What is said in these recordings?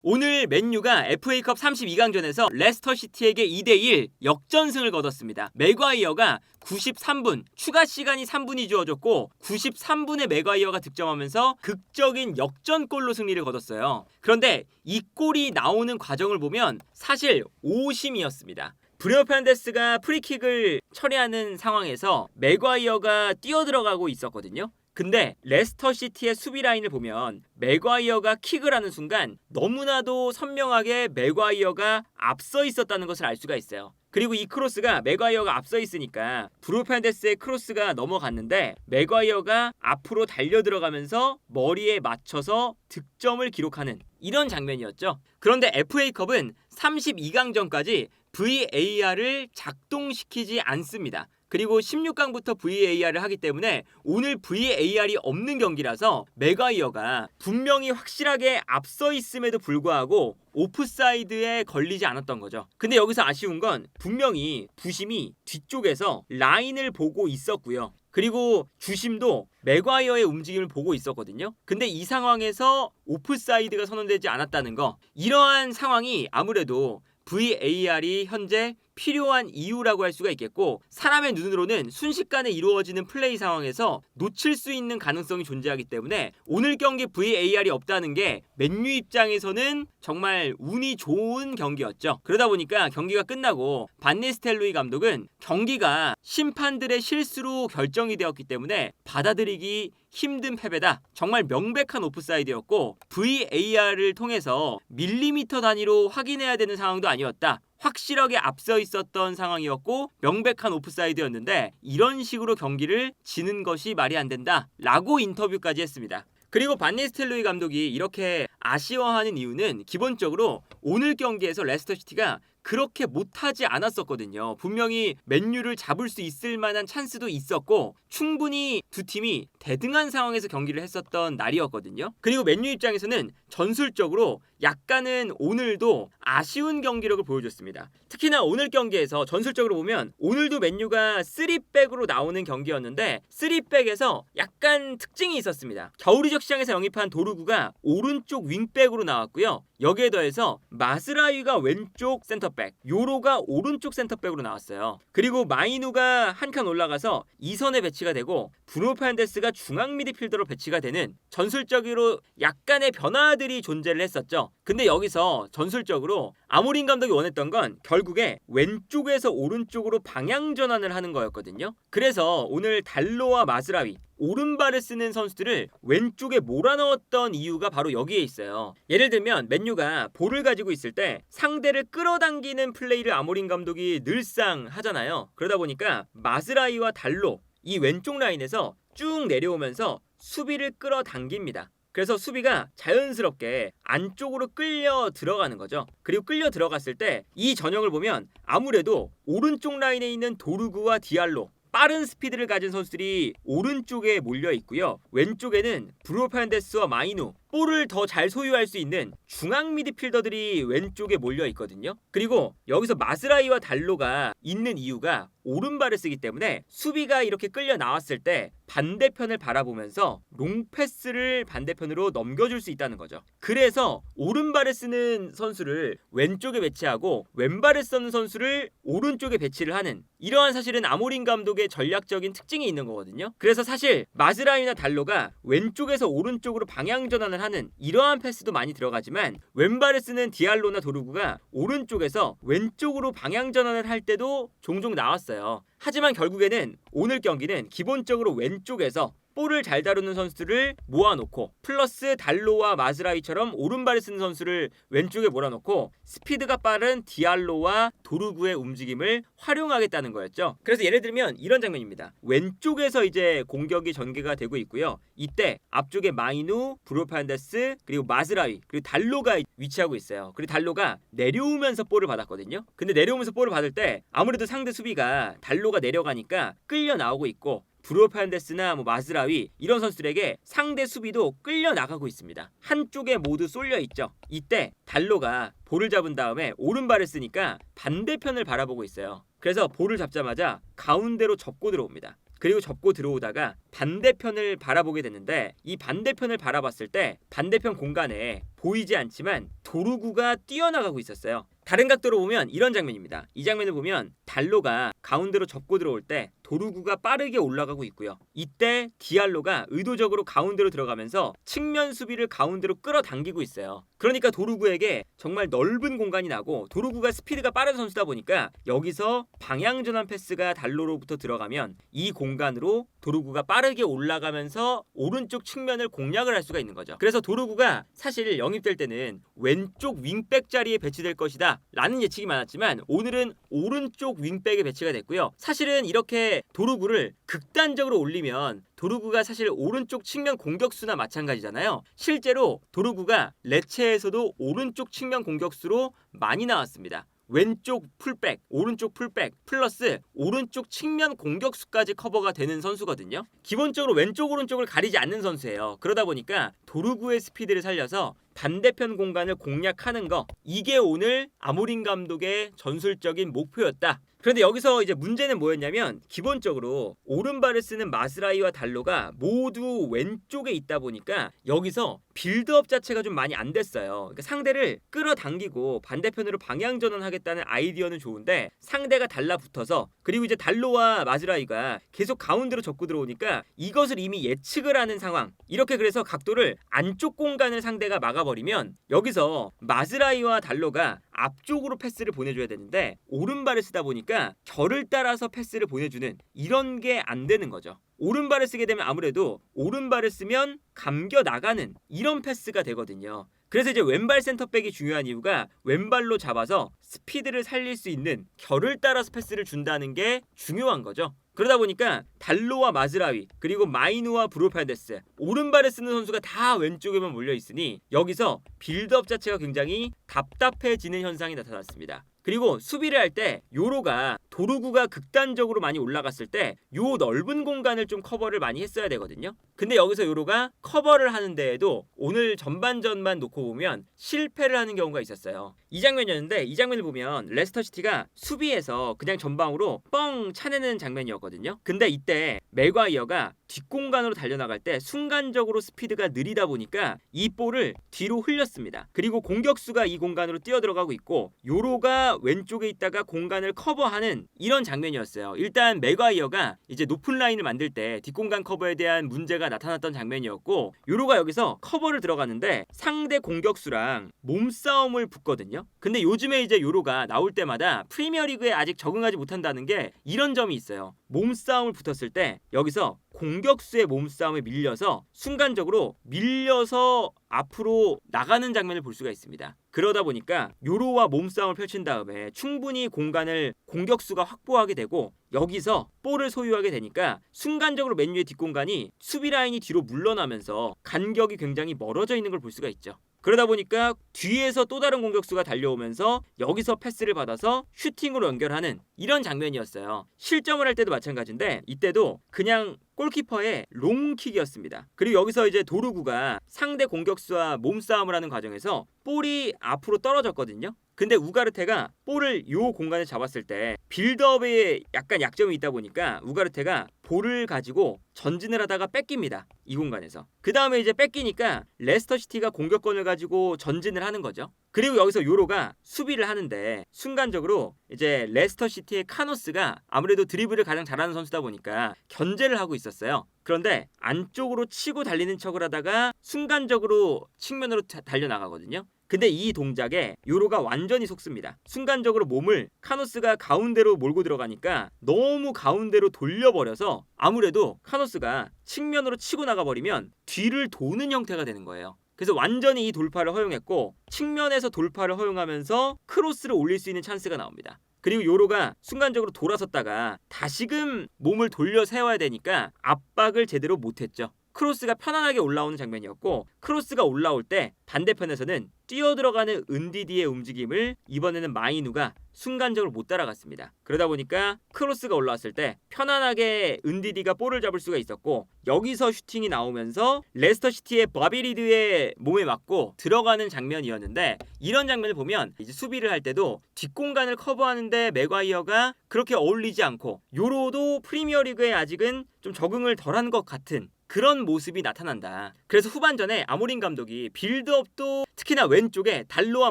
오늘 맨유가 FA컵 32강전에서 레스터시티에게 2대1 역전승을 거뒀습니다. 맥과이어가 93분, 추가 시간이 3분이 주어졌고 93분에 맥과이어가 득점하면서 극적인 역전골로 승리를 거뒀어요. 그런데 이 골이 나오는 과정을 보면 사실 오심이었습니다. 브루노 페르난데스가 프리킥을 처리하는 상황에서 맥과이어가 뛰어들어가고 있었거든요. 근데 레스터시티의 수비 라인을 보면 맥과이어가 킥을 하는 순간 너무나도 선명하게 맥과이어가 앞서 있었다는 것을 알 수가 있어요. 그리고 이 크로스가 맥과이어가 앞서 있으니까 브루노 페르난데스의 크로스가 넘어갔는데 맥과이어가 앞으로 달려 들어가면서 머리에 맞춰서 득점을 기록하는 이런 장면이었죠. 그런데 FA컵은 32강전까지 VAR을 작동시키지 않습니다. 그리고 16강부터 VAR을 하기 때문에 오늘 VAR이 없는 경기라서 맥과이어가 분명히 확실하게 앞서 있음에도 불구하고 오프사이드에 걸리지 않았던 거죠. 근데 여기서 아쉬운 건 분명히 부심이 뒤쪽에서 라인을 보고 있었고요. 그리고 주심도 맥과이어의 움직임을 보고 있었거든요. 근데 이 상황에서 오프사이드가 선언되지 않았다는 거, 이러한 상황이 아무래도 VAR이 현재 필요한 이유라고 할 수가 있겠고, 사람의 눈으로는 순식간에 이루어지는 플레이 상황에서 놓칠 수 있는 가능성이 존재하기 때문에 오늘 경기 VAR이 없다는 게 맨유 입장에서는 정말 운이 좋은 경기였죠. 그러다 보니까 경기가 끝나고 반 니스텔로이 감독은 경기가 심판들의 실수로 결정이 되었기 때문에 받아들이기 힘든 패배다. 정말 명백한 오프사이드였고 VAR을 통해서 밀리미터 단위로 확인해야 되는 상황도 아니었다. 확실하게 앞서 있었던 상황이었고 명백한 오프사이드였는데 이런 식으로 경기를 지는 것이 말이 안 된다 라고 인터뷰까지 했습니다. 그리고 반 니스텔로이 감독이 이렇게 아쉬워하는 이유는 기본적으로 오늘 경기에서 레스터시티가 그렇게 못하지 않았었거든요. 분명히 맨유를 잡을 수 있을 만한 찬스도 있었고 충분히 두 팀이 대등한 상황에서 경기를 했었던 날이었거든요. 그리고 맨유 입장에서는 전술적으로 약간은 오늘도 아쉬운 경기력을 보여줬습니다. 특히나 오늘 경기에서 전술적으로 보면 오늘도 맨유가 3백으로 나오는 경기였는데 3백에서 약간 특징이 있었습니다. 겨울이적 시장에서 영입한 도르구가 오른쪽 윙백으로 나왔고요. 여기에 더해서 마스라위가 왼쪽 센터백, 요로가 오른쪽 센터백으로 나왔어요. 그리고 마이누가 한 칸 올라가서 2선에 배치가 되고 브루노 페르난데스가 중앙 미드필더로 배치가 되는 전술적으로 약간의 변화들이 존재를 했었죠. 근데 여기서 전술적으로 아모린 감독이 원했던 건 결국에 왼쪽에서 오른쪽으로 방향 전환을 하는 거였거든요. 그래서 오늘 달로와 마스라위 오른발을 쓰는 선수들을 왼쪽에 몰아넣었던 이유가 바로 여기에 있어요. 예를 들면 맨유가 볼을 가지고 있을 때 상대를 끌어당기는 플레이를 아모린 감독이 늘상 하잖아요. 그러다 보니까 마스라위와 달로 이 왼쪽 라인에서 쭉 내려오면서 수비를 끌어당깁니다. 그래서 수비가 자연스럽게 안쪽으로 끌려 들어가는 거죠. 그리고 끌려 들어갔을 때 이 전형을 보면 아무래도 오른쪽 라인에 있는 도르구와 디알로 빠른 스피드를 가진 선수들이 오른쪽에 몰려 있고요. 왼쪽에는 브루노 페르난데스와 마이누, 볼을 더 잘 소유할 수 있는 중앙 미드필더들이 왼쪽에 몰려 있거든요. 그리고 여기서 마스라이와 달로가 있는 이유가 오른발을 쓰기 때문에 수비가 이렇게 끌려 나왔을 때 반대편을 바라보면서 롱패스를 반대편으로 넘겨줄 수 있다는 거죠. 그래서 오른발을 쓰는 선수를 왼쪽에 배치하고 왼발을 쓰는 선수를 오른쪽에 배치를 하는, 이러한 사실은 아모린 감독의 전략적인 특징이 있는 거거든요. 그래서 사실 마스라이나 달로가 왼쪽에서 오른쪽으로 방향 전환을 하는 이러한 패스도 많이 들어가지만 왼발을 쓰는 디알로나 도르구가 오른쪽에서 왼쪽으로 방향 전환을 할 때도 종종 나왔어요. 하지만 결국에는 오늘 경기는 기본적으로 왼쪽에서 볼을 잘 다루는 선수들을 모아놓고 플러스 달로와 마스라위처럼 오른발을 쓰는 선수를 왼쪽에 몰아놓고 스피드가 빠른 디알로와 도르구의 움직임을 활용하겠다는 거였죠. 그래서 예를 들면 이런 장면입니다. 왼쪽에서 이제 공격이 전개가 되고 있고요. 이때 앞쪽에 마이누, 브루노 페르난데스, 그리고 마스라위, 그리고 달로가 위치하고 있어요. 그리고 달로가 내려오면서 볼을 받았거든요. 근데 내려오면서 볼을 받을 때 아무래도 상대 수비가 달로가 내려가니까 끌려 나오고 있고 브루노 페르난데스나 마스라위 이런 선수들에게 상대 수비도 끌려 나가고 있습니다. 한쪽에 모두 쏠려 있죠. 이때 달로가 볼을 잡은 다음에 오른발을 쓰니까 반대편을 바라보고 있어요. 그래서 볼을 잡자마자 가운데로 접고 들어옵니다. 그리고 접고 들어오다가 반대편을 바라보게 됐는데 이 반대편을 바라봤을 때 반대편 공간에 보이지 않지만 도루구가 뛰어나가고 있었어요. 다른 각도로 보면 이런 장면입니다. 이 장면을 보면 달로가 가운데로 접고 들어올 때 도루구가 빠르게 올라가고 있고요. 이때 디알로가 의도적으로 가운데로 들어가면서 측면 수비를 가운데로 끌어당기고 있어요. 그러니까 도루구에게 정말 넓은 공간이 나고 도루구가 스피드가 빠른 선수다 보니까 여기서 방향 전환 패스가 달로로부터 들어가면 이 공간으로 도루구가 빠르게 올라가면서 오른쪽 측면을 공략을 할 수가 있는 거죠. 그래서 도루구가 사실 영입될 때는 왼쪽 윙백 자리에 배치될 것이다 라는 예측이 많았지만 오늘은 오른쪽 윙백에 배치가 됐고요. 사실은 이렇게 도루구를 극단적으로 올리면 도루구가 사실 오른쪽 측면 공격수나 마찬가지잖아요. 실제로 도루구가 레체에서도 오른쪽 측면 공격수로 많이 나왔습니다. 왼쪽 풀백, 오른쪽 풀백 플러스 오른쪽 측면 공격수까지 커버가 되는 선수거든요. 기본적으로 왼쪽 오른쪽을 가리지 않는 선수예요. 그러다 보니까 도루구의 스피드를 살려서 반대편 공간을 공략하는 거, 이게 오늘 아모린 감독의 전술적인 목표였다. 그런데 여기서 이제 문제는 뭐였냐면 기본적으로 오른발을 쓰는 마즈라이와 달로가 모두 왼쪽에 있다 보니까 여기서 빌드업 자체가 좀 많이 안 됐어요. 그러니까 상대를 끌어당기고 반대편으로 방향 전환하겠다는 아이디어는 좋은데 상대가 달라붙어서, 그리고 이제 달로와 마즈라이가 계속 가운데로 접고 들어오니까 이것을 이미 예측을 하는 상황. 이렇게 그래서 각도를 안쪽 공간을 상대가 막아버리면 여기서 마즈라이와 달로가 앞쪽으로 패스를 보내줘야 되는데 오른발을 쓰다 보니까 결을 따라서 패스를 보내주는 이런 게 안 되는 거죠. 오른발을 쓰게 되면 아무래도 오른발을 쓰면 감겨 나가는 이런 패스가 되거든요. 그래서 이제 왼발 센터백이 중요한 이유가 왼발로 잡아서 스피드를 살릴 수 있는 결을 따라서 패스를 준다는 게 중요한 거죠. 그러다 보니까 달로와 마즈라위 그리고 마이누와 브로판데스 오른발을 쓰는 선수가 다 왼쪽에만 몰려 있으니 여기서 빌드업 자체가 굉장히 답답해지는 현상이 나타났습니다. 그리고 수비를 할 때 요로가 도루구가 극단적으로 많이 올라갔을 때 요 넓은 공간을 좀 커버를 많이 했어야 되거든요. 근데 여기서 요로가 커버를 하는 데에도 오늘 전반전만 놓고 보면 실패를 하는 경우가 있었어요. 이 장면이었는데 이 장면을 보면 레스터시티가 수비에서 그냥 전방으로 뻥 차내는 장면이었거든요. 근데 이때 맥과이어가 뒷공간으로 달려나갈 때 순간적으로 스피드가 느리다 보니까 이 볼을 뒤로 흘렸습니다. 그리고 공격수가 이 공간으로 뛰어들어가고 있고 요로가 왼쪽에 있다가 공간을 커버하는 이런 장면이었어요. 일단 맥과이어가 이제 높은 라인을 만들 때 뒷공간 커버에 대한 문제가 나타났던 장면이었고 요로가 여기서 커버를 들어가는데 상대 공격수랑 몸싸움을 붙거든요. 근데 요즘에 이제 요로가 나올 때마다 프리미어리그에 아직 적응하지 못한다는 게 이런 점이 있어요. 몸싸움을 붙었을 때 여기서 공격수의 몸싸움에 밀려서 순간적으로 밀려서 앞으로 나가는 장면을 볼 수가 있습니다. 그러다 보니까 요로와 몸싸움을 펼친 다음에 충분히 공간을 공격수가 확보하게 되고 여기서 볼을 소유하게 되니까 순간적으로 맨유의 뒷공간이 수비 라인이 뒤로 물러나면서 간격이 굉장히 멀어져 있는 걸 볼 수가 있죠. 그러다 보니까 뒤에서 또 다른 공격수가 달려오면서 여기서 패스를 받아서 슈팅으로 연결하는 이런 장면이었어요. 실점을 할 때도 마찬가지인데 이때도 그냥 골키퍼의 롱킥이었습니다. 그리고 여기서 이제 도루구가 상대 공격수와 몸싸움을 하는 과정에서 볼이 앞으로 떨어졌거든요. 근데 우가르테가 볼을 요 공간에 잡았을 때 빌드업에 약간 약점이 있다 보니까 우가르테가 볼을 가지고 전진을 하다가 뺏깁니다. 이 공간에서. 그 다음에 이제 뺏기니까 레스터시티가 공격권을 가지고 전진을 하는 거죠. 그리고 여기서 요로가 수비를 하는데 순간적으로 이제 레스터시티의 카노스가 아무래도 드리블을 가장 잘하는 선수다 보니까 견제를 하고 있었어요. 그런데 안쪽으로 치고 달리는 척을 하다가 순간적으로 측면으로 달려나가거든요. 근데 이 동작에 요로가 완전히 속습니다. 순간적으로 몸을 카노스가 가운데로 몰고 들어가니까 너무 가운데로 돌려버려서 아무래도 카노스가 측면으로 치고 나가버리면 뒤를 도는 형태가 되는 거예요. 그래서 완전히 이 돌파를 허용했고 측면에서 돌파를 허용하면서 크로스를 올릴 수 있는 찬스가 나옵니다. 그리고 요로가 순간적으로 돌아섰다가 다시금 몸을 돌려 세워야 되니까 압박을 제대로 못했죠. 크로스가 편안하게 올라오는 장면이었고 크로스가 올라올 때 반대편에서는 뛰어들어가는 은디디의 움직임을 이번에는 마이누가 순간적으로 못 따라갔습니다. 그러다 보니까 크로스가 올라왔을 때 편안하게 은디디가 볼을 잡을 수가 있었고 여기서 슈팅이 나오면서 레스터시티의 바비리드의 몸에 맞고 들어가는 장면이었는데 이런 장면을 보면 이제 수비를 할 때도 뒷공간을 커버하는데 맥과이어가 그렇게 어울리지 않고 요로도 프리미어리그에 아직은 좀 적응을 덜한 것 같은 그런 모습이 나타난다. 그래서 후반전에 아모린 감독이 빌드업도 특히나 왼쪽에 달로와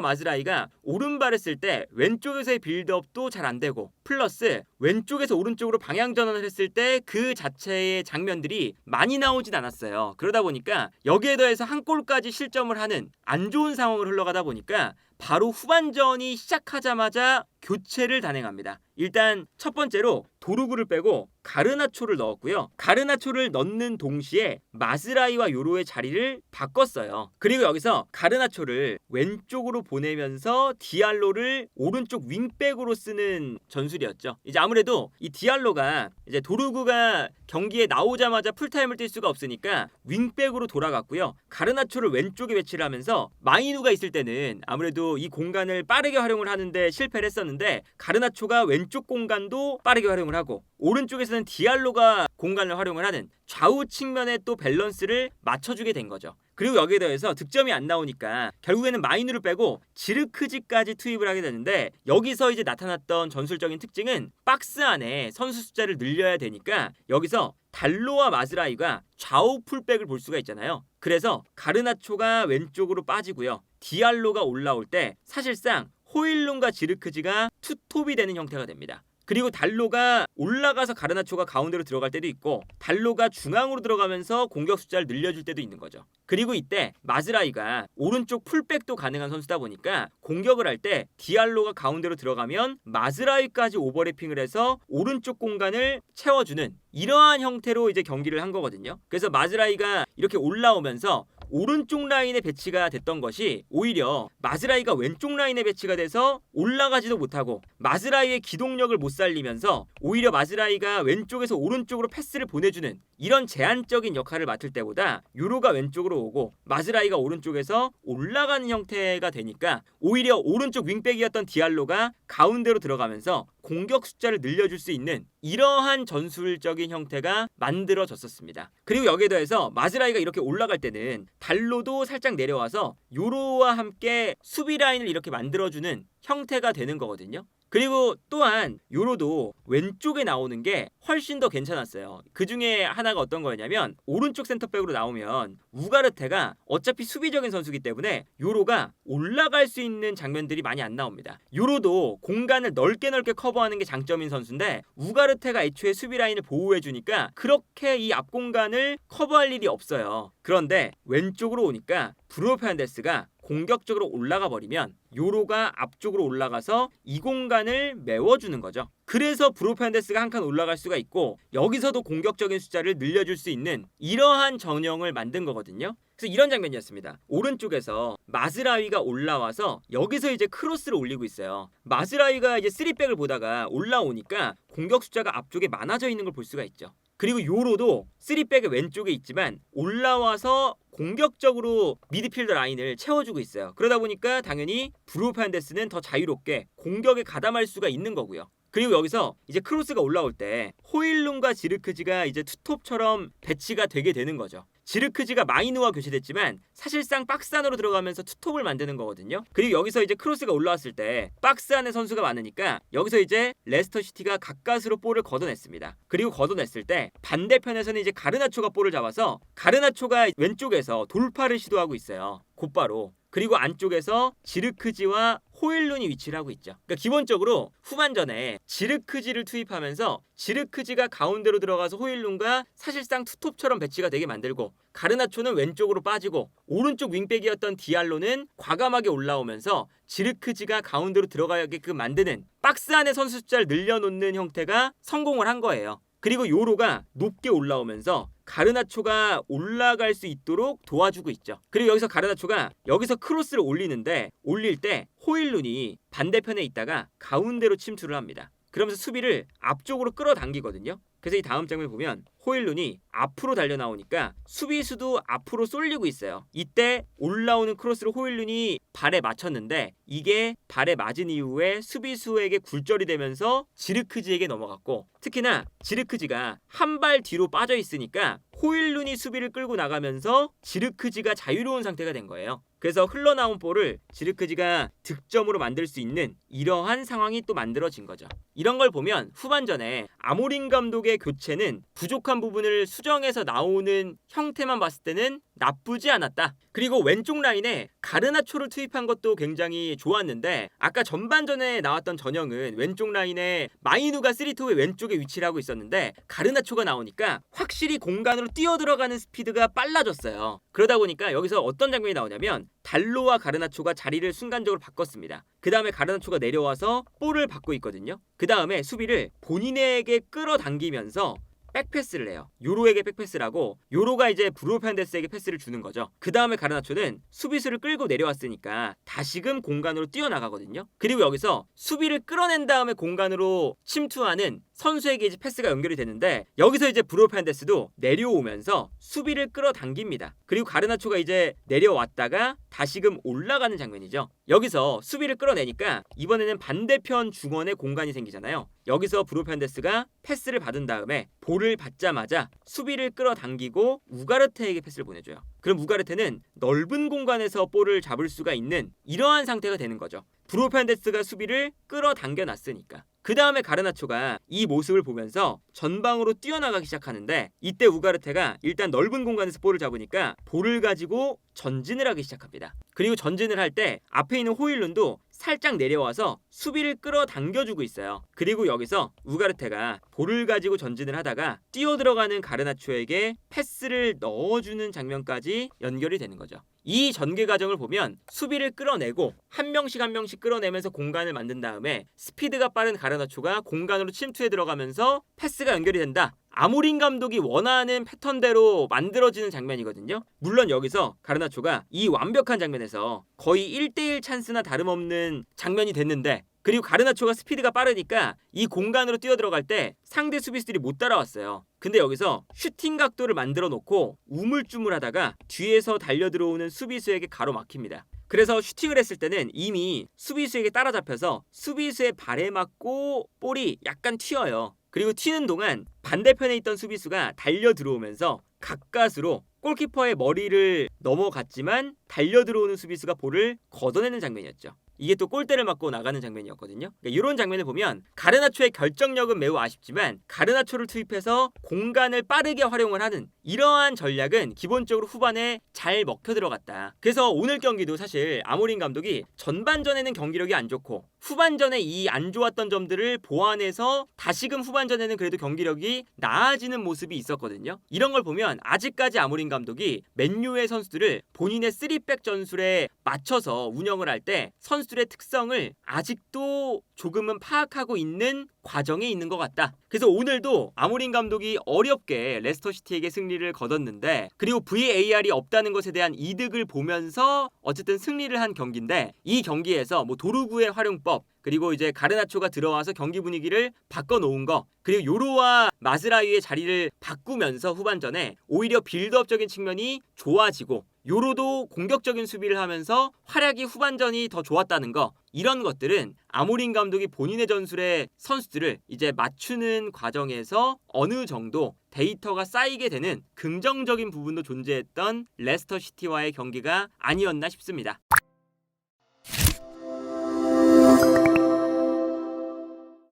마즈라이가 오른발을 쓸 때 왼쪽에서의 빌드업도 잘 안 되고 플러스 왼쪽에서 오른쪽으로 방향 전환을 했을 때 그 자체의 장면들이 많이 나오진 않았어요. 그러다 보니까 여기에 더해서 한 골까지 실점을 하는 안 좋은 상황을 흘러가다 보니까 바로 후반전이 시작하자마자 교체를 단행합니다. 일단 첫 번째로 도루구를 빼고 가르나초를 넣었고요. 가르나초를 넣는 동시에 마즈라이와 요로의 자리를 바꿨어요. 그리고 여기서 가르나초를 왼쪽으로 보내면서 디알로를 오른쪽 윙백으로 쓰는 전술이었죠. 이제 아무래도 이 디알로가 이제 도루구가 경기에 나오자마자 풀타임을 뛸 수가 없으니까 윙백으로 돌아갔고요. 가르나초를 왼쪽에 배치를 하면서 마이누가 있을 때는 아무래도 이 공간을 빠르게 활용을 하는데 실패를 했었는데 가르나초가 왼쪽 공간도 빠르게 활용을 하고 오른쪽에서는 디알로가 공간을 활용을 하는 좌우 측면의 또 밸런스를 맞춰주게 된 거죠. 그리고 여기에 더해서 득점이 안 나오니까 결국에는 마이누를 빼고 지르크지까지 투입을 하게 되는데 여기서 이제 나타났던 전술적인 특징은 박스 안에 선수 숫자를 늘려야 되니까 여기서 달로와 마즈라이가 좌우 풀백을 볼 수가 있잖아요. 그래서 가르나초가 왼쪽으로 빠지고요. 디알로가 올라올 때 사실상 호일룬과 지르크지가 투톱이 되는 형태가 됩니다. 그리고 달로가 올라가서 가르나초가 가운데로 들어갈 때도 있고 달로가 중앙으로 들어가면서 공격 숫자를 늘려줄 때도 있는 거죠. 그리고 이때 마즈라이가 오른쪽 풀백도 가능한 선수다 보니까 공격을 할 때 디알로가 가운데로 들어가면 마즈라이까지 오버래핑을 해서 오른쪽 공간을 채워주는 이러한 형태로 이제 경기를 한 거거든요. 그래서 마즈라이가 이렇게 올라오면서 오른쪽 라인에 배치가 됐던 것이 오히려 마즈라이가 왼쪽 라인에 배치가 돼서 올라가지도 못하고 마즈라이의 기동력을 못 살리면서 오히려 마즈라이가 왼쪽에서 오른쪽으로 패스를 보내주는 이런 제한적인 역할을 맡을 때보다 요로가 왼쪽으로 오고 마즈라이가 오른쪽에서 올라가는 형태가 되니까 오히려 오른쪽 윙백이었던 디알로가 가운데로 들어가면서 공격 숫자를 늘려줄 수 있는 이러한 전술적인 형태가 만들어졌었습니다. 그리고 여기에 더해서 마즈라이가 이렇게 올라갈 때는 달로도 살짝 내려와서 요로와 함께 수비 라인을 이렇게 만들어주는 형태가 되는 거거든요. 그리고 또한 요로도 왼쪽에 나오는 게 훨씬 더 괜찮았어요. 그 중에 하나가 어떤 거였냐면 오른쪽 센터백으로 나오면 우가르테가 어차피 수비적인 선수이기 때문에 요로가 올라갈 수 있는 장면들이 많이 안 나옵니다. 요로도 공간을 넓게 커버하는 게 장점인 선수인데 우가르테가 애초에 수비 라인을 보호해주니까 그렇게 이 앞 공간을 커버할 일이 없어요. 그런데 왼쪽으로 오니까 브루노 페르난데스가 공격적으로 올라가 버리면 요로가 앞쪽으로 올라가서 이 공간을 메워주는 거죠. 그래서 브루노 페르난데스가 한 칸 올라갈 수가 있고 여기서도 공격적인 숫자를 늘려줄 수 있는 이러한 전형을 만든 거거든요. 그래서 이런 장면이었습니다. 오른쪽에서 마즈라위가 올라와서 여기서 이제 크로스를 올리고 있어요. 마즈라위가 이제 3백을 보다가 올라오니까 공격 숫자가 앞쪽에 많아져 있는 걸 볼 수가 있죠. 그리고 요로도 3백의 왼쪽에 있지만 올라와서 공격적으로 미드필더 라인을 채워주고 있어요. 그러다 보니까 당연히 브루노 페르난데스는 더 자유롭게 공격에 가담할 수가 있는 거고요. 그리고 여기서 이제 크로스가 올라올 때 호일룬과 지르크지가 이제 투톱처럼 배치가 되게 되는 거죠. 지르크지가 마이누와 교체됐지만 사실상 박스 안으로 들어가면서 투톱을 만드는 거거든요. 그리고 여기서 이제 크로스가 올라왔을 때 박스 안에 선수가 많으니까 여기서 이제 레스터시티가 가까스로 볼을 걷어냈습니다. 그리고 걷어냈을 때 반대편에서는 이제 가르나초가 볼을 잡아서 가르나초가 왼쪽에서 돌파를 시도하고 있어요. 곧바로. 그리고 안쪽에서 지르크지와 호일룬이 위치를 하고 있죠. 그러니까 기본적으로 후반전에 지르크지를 투입하면서 지르크지가 가운데로 들어가서 호일룬과 사실상 투톱처럼 배치가 되게 만들고 가르나초는 왼쪽으로 빠지고 오른쪽 윙백이었던 디알로는 과감하게 올라오면서 지르크지가 가운데로 들어가게끔 만드는 박스 안에 선수 숫자를 늘려놓는 형태가 성공을 한 거예요. 그리고 요로가 높게 올라오면서 가르나초가 올라갈 수 있도록 도와주고 있죠. 그리고 여기서 가르나초가 여기서 크로스를 올리는데 올릴 때 호일룬이 반대편에 있다가 가운데로 침투를 합니다. 그러면서 수비를 앞쪽으로 끌어당기거든요. 그래서 이 다음 장면을 보면 호일룬이 앞으로 달려 나오니까 수비수도 앞으로 쏠리고 있어요. 이때 올라오는 크로스를 호일룬이 발에 맞췄는데 이게 발에 맞은 이후에 수비수에게 굴절이 되면서 지르크지에게 넘어갔고, 특히나 지르크지가 한 발 뒤로 빠져 있으니까 호일룬이 수비를 끌고 나가면서 지르크지가 자유로운 상태가 된 거예요. 그래서 흘러나온 볼을 지르크지가 득점으로 만들 수 있는 이러한 상황이 또 만들어진 거죠. 이런 걸 보면 후반전에 아모린 감독의 교체는 부족한 부분을 수정해서 나오는 형태만 봤을 때는 나쁘지 않았다. 그리고 왼쪽 라인에 가르나초를 투입한 것도 굉장히 좋았는데, 아까 전반전에 나왔던 전형은 왼쪽 라인에 마이누가 쓰리톱의 왼쪽에 위치를 하고 있었는데 가르나초가 나오니까 확실히 공간으로 뛰어들어가는 스피드가 빨라졌어요. 그러다 보니까 여기서 어떤 장면이 나오냐면 달로와 가르나초가 자리를 순간적으로 바꿨습니다. 그 다음에 가르나초가 내려와서 볼을 받고 있거든요. 그 다음에 수비를 본인에게 끌어당기면서 백패스를 해요. 요로에게 백패스를 하고 요로가 이제 브루노 페르난데스에게 패스를 주는 거죠. 그 다음에 가르나초는 수비수를 끌고 내려왔으니까 다시금 공간으로 뛰어나가거든요. 그리고 여기서 수비를 끌어낸 다음에 공간으로 침투하는 선수에게 이제 패스가 연결이 되는데, 여기서 이제 브루노 페르난데스도 내려오면서 수비를 끌어당깁니다. 그리고 가르나초가 이제 내려왔다가 다시금 올라가는 장면이죠. 여기서 수비를 끌어내니까 이번에는 반대편 중원에 공간이 생기잖아요. 여기서 브루노 페르난데스가 패스를 받은 다음에 볼을 받자마자 수비를 끌어당기고 우가르테에게 패스를 보내줘요. 그럼 우가르테는 넓은 공간에서 볼을 잡을 수가 있는 이러한 상태가 되는 거죠. 브루노 페르난데스가 수비를 끌어당겨 놨으니까. 그 다음에 가르나초가 이 모습을 보면서 전방으로 뛰어나가기 시작하는데, 이때 우가르테가 일단 넓은 공간에서 볼을 잡으니까 볼을 가지고 전진을 하기 시작합니다. 그리고 전진을 할 때 앞에 있는 호일룬도 살짝 내려와서 수비를 끌어당겨주고 있어요. 그리고 여기서 우가르테가 볼을 가지고 전진을 하다가 뛰어들어가는 가르나초에게 패스를 넣어주는 장면까지 연결이 되는 거죠. 이 전개 과정을 보면 수비를 끌어내고 한 명씩 한 명씩 끌어내면서 공간을 만든 다음에 스피드가 빠른 가르나초가 공간으로 침투해 들어가면서 패스가 연결이 된다. 아모린 감독이 원하는 패턴대로 만들어지는 장면이거든요. 물론 여기서 가르나초가 이 완벽한 장면에서 거의 1대1 찬스나 다름없는 장면이 됐는데, 그리고 가르나초가 스피드가 빠르니까 이 공간으로 뛰어들어갈 때 상대 수비수들이 못 따라왔어요. 근데 여기서 슈팅 각도를 만들어 놓고 우물쭈물하다가 뒤에서 달려들어오는 수비수에게 가로막힙니다. 그래서 슈팅을 했을 때는 이미 수비수에게 따라잡혀서 수비수의 발에 맞고 볼이 약간 튀어요. 그리고 튀는 동안 반대편에 있던 수비수가 달려 들어오면서 가까스로 골키퍼의 머리를 넘어갔지만 달려 들어오는 수비수가 볼을 걷어내는 장면이었죠. 이게 또 골대를 맞고 나가는 장면이었거든요. 그러니까 이런 장면을 보면 가르나초의 결정력은 매우 아쉽지만 가르나초를 투입해서 공간을 빠르게 활용을 하는 이러한 전략은 기본적으로 후반에 잘 먹혀 들어갔다. 그래서 오늘 경기도 사실 아모린 감독이 전반전에는 경기력이 안 좋고 후반전에 이 안 좋았던 점들을 보완해서 다시금 후반전에는 그래도 경기력이 나아지는 모습이 있었거든요. 이런 걸 보면 아직까지 아모린 감독이 맨유의 선수들을 본인의 3백 전술에 맞춰서 운영을 할 때 선수들의 특성을 아직도 조금은 파악하고 있는 과정에 있는 것 같다. 그래서 오늘도 아모린 감독이 어렵게 레스터시티에게 승리를 거뒀는데, 그리고 VAR이 없다는 것에 대한 이득을 보면서 어쨌든 승리를 한 경기인데, 이 경기에서 뭐 도루구의 활용법, 그리고 이제 가르나초가 들어와서 경기 분위기를 바꿔놓은 거, 그리고 요로와 마즈라위의 자리를 바꾸면서 후반전에 오히려 빌드업적인 측면이 좋아지고 요로도 공격적인 수비를 하면서 활약이 후반전이 더 좋았다는 거, 이런 것들은 아모린 감독이 본인의 전술에 선수들을 이제 맞추는 과정에서 어느 정도 데이터가 쌓이게 되는 긍정적인 부분도 존재했던 레스터시티와의 경기가 아니었나 싶습니다.